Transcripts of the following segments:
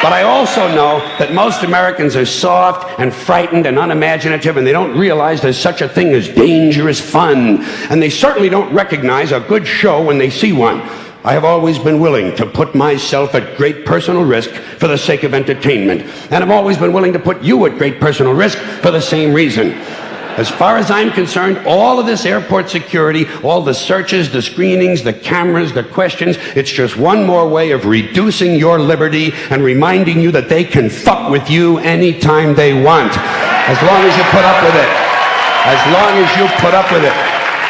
But I also know that most Americans are soft and frightened and unimaginative, and they don't realize there's such a thing as dangerous fun. And they certainly don't recognize a good show when they see one. I have always been willing to put myself at great personal risk for the sake of entertainment. And I've always been willing to put you at great personal risk for the same reason. As far as I'm concerned, all of this airport security, all the searches, the screenings, the cameras, the questions, it's just one more way of reducing your liberty and reminding you that they can fuck with you anytime they want. As long as you put up with it. As long as you put up with it.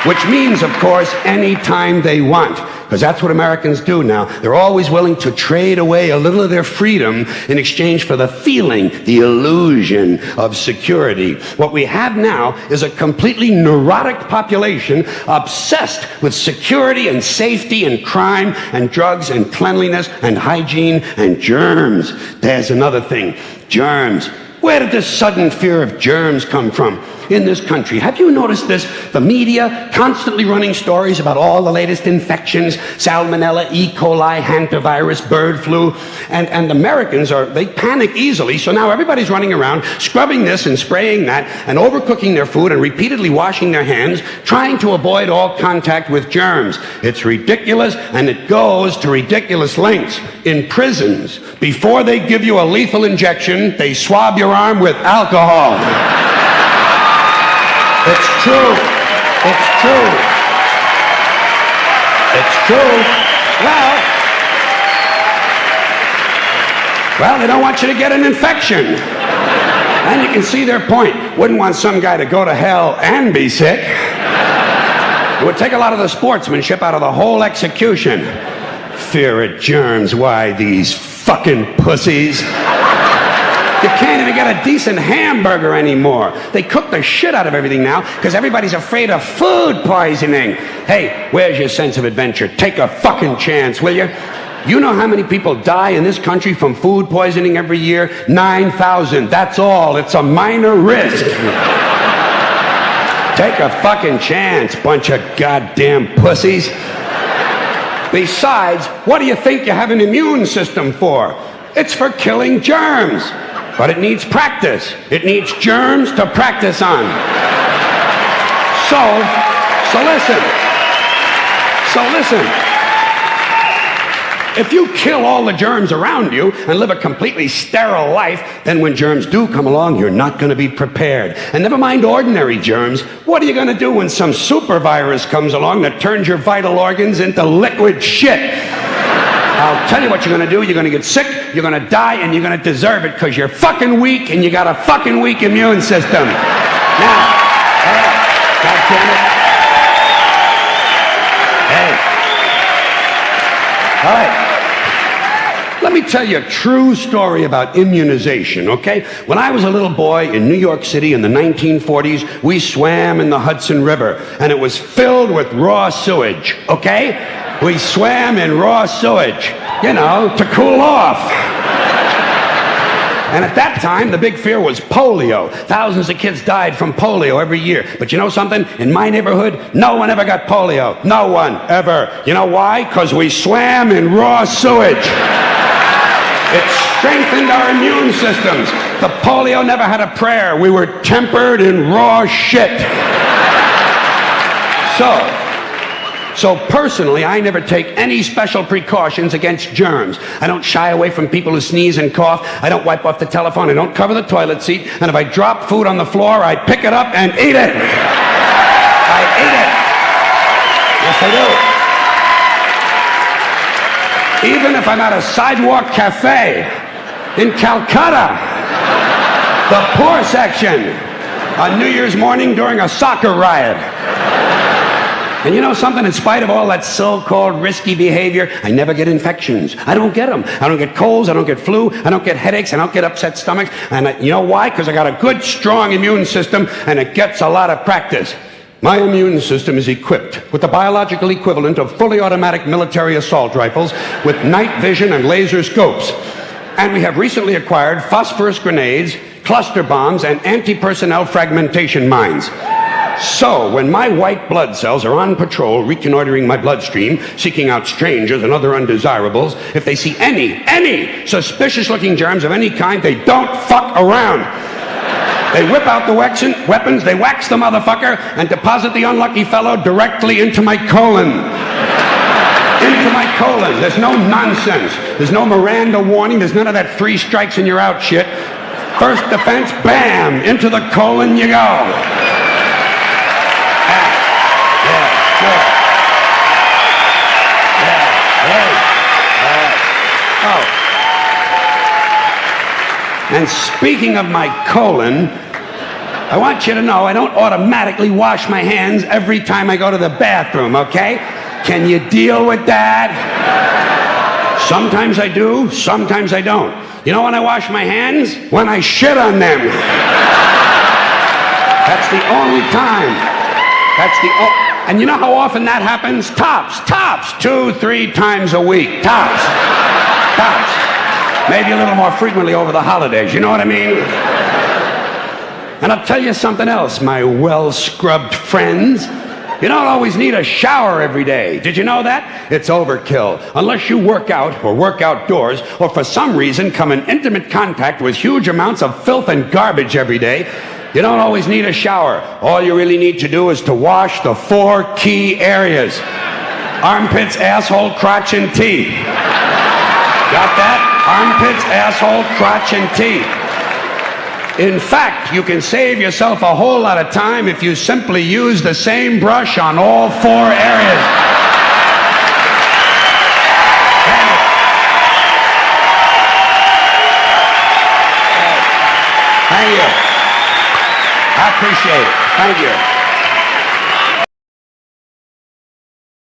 Which means, of course, anytime they want. Because that's what Americans do now. They're always willing to trade away a little of their freedom in exchange for the feeling, the illusion of security. What we have now is a completely neurotic population obsessed with security and safety and crime and drugs and cleanliness and hygiene and germs. There's another thing. Germs. Where did this sudden fear of germs come from in this country? Have you noticed this? The media constantly running stories about all the latest infections, salmonella, E. coli, hantavirus, bird flu, and Americans they panic easily, so now everybody's running around scrubbing this and spraying that and overcooking their food and repeatedly washing their hands, trying to avoid all contact with germs. It's ridiculous, and it goes to ridiculous lengths. In prisons, before they give you a lethal injection, they swab your arm with alcohol. It's true. It's true. It's true. Well, they don't want you to get an infection. And you can see their point. Wouldn't want some guy to go to hell and be sick. It would take a lot of the sportsmanship out of the whole execution. Fear of germs. Why, these fucking pussies. You can't even get a decent hamburger anymore. They cook the shit out of everything now because everybody's afraid of food poisoning. Hey, where's your sense of adventure? Take a fucking chance, will you? You know how many people die in this country from food poisoning every year? 9,000. That's all. It's a minor risk. Take a fucking chance, bunch of goddamn pussies. Besides, what do you think you have an immune system for? It's for killing germs. But it needs practice. It needs germs to practice on. So listen. If you kill all the germs around you and live a completely sterile life, then when germs do come along, you're not going to be prepared. And never mind ordinary germs, what are you going to do when some super virus comes along that turns your vital organs into liquid shit? I'll tell you what you're going to do. You're going to get sick, you're going to die, and you're going to deserve it because you're fucking weak and you got a fucking weak immune system. Now, God damn it. Hey. All right. Let me tell you a true story about immunization, okay? When I was a little boy in New York City in the 1940s, we swam in the Hudson River, and it was filled with raw sewage, okay? We swam in raw sewage, you know, to cool off. And at that time, the big fear was polio. Thousands of kids died from polio every year. But you know something? In my neighborhood, no one ever got polio. No one ever. You know why? Because we swam in raw sewage. It strengthened our immune systems. The polio never had a prayer. We were tempered in raw shit. So personally, I never take any special precautions against germs. I don't shy away from people who sneeze and cough. I don't wipe off the telephone. I don't cover the toilet seat. And if I drop food on the floor, I pick it up and eat it. I eat it. Yes, I do. Even if I'm at a sidewalk cafe in Calcutta, the poor section, on New Year's morning during a soccer riot. And you know something? In spite of all that so-called risky behavior, I never get infections. I don't get them. I don't get colds. I don't get flu. I don't get headaches. I don't get upset stomachs. And you know why? Because I got a good, strong immune system, and it gets a lot of practice. My immune system is equipped with the biological equivalent of fully automatic military assault rifles with night vision and laser scopes. And we have recently acquired phosphorus grenades, cluster bombs, and anti-personnel fragmentation mines. So, when my white blood cells are on patrol, reconnoitering my bloodstream, seeking out strangers and other undesirables, if they see any suspicious-looking germs of any kind, they don't fuck around. They whip out the weapons, they wax the motherfucker, and deposit the unlucky fellow directly into my colon. Into my colon. There's no nonsense. There's no Miranda warning. There's none of that 3 strikes and you're out shit. First defense, bam, into the colon you go. And speaking of my colon, I want you to know I don't automatically wash my hands every time I go to the bathroom, okay? Can you deal with that? Sometimes I do, sometimes I don't. You know when I wash my hands? When I shit on them. That's the only time. And you know how often that happens? Tops. 2, 3 times a week. Tops. Maybe a little more frequently over the holidays, you know what I mean? And I'll tell you something else, my well-scrubbed friends. You don't always need a shower every day. Did you know that? It's overkill. Unless you work out or work outdoors or for some reason come in intimate contact with huge amounts of filth and garbage every day, you don't always need a shower. All you really need to do is to wash the 4 key areas. Armpits, asshole, crotch, and teeth. Got that? Armpits, asshole, crotch, and teeth. In fact, you can save yourself a whole lot of time if you simply use the same brush on all 4 areas. Thank you. I appreciate it. Thank you.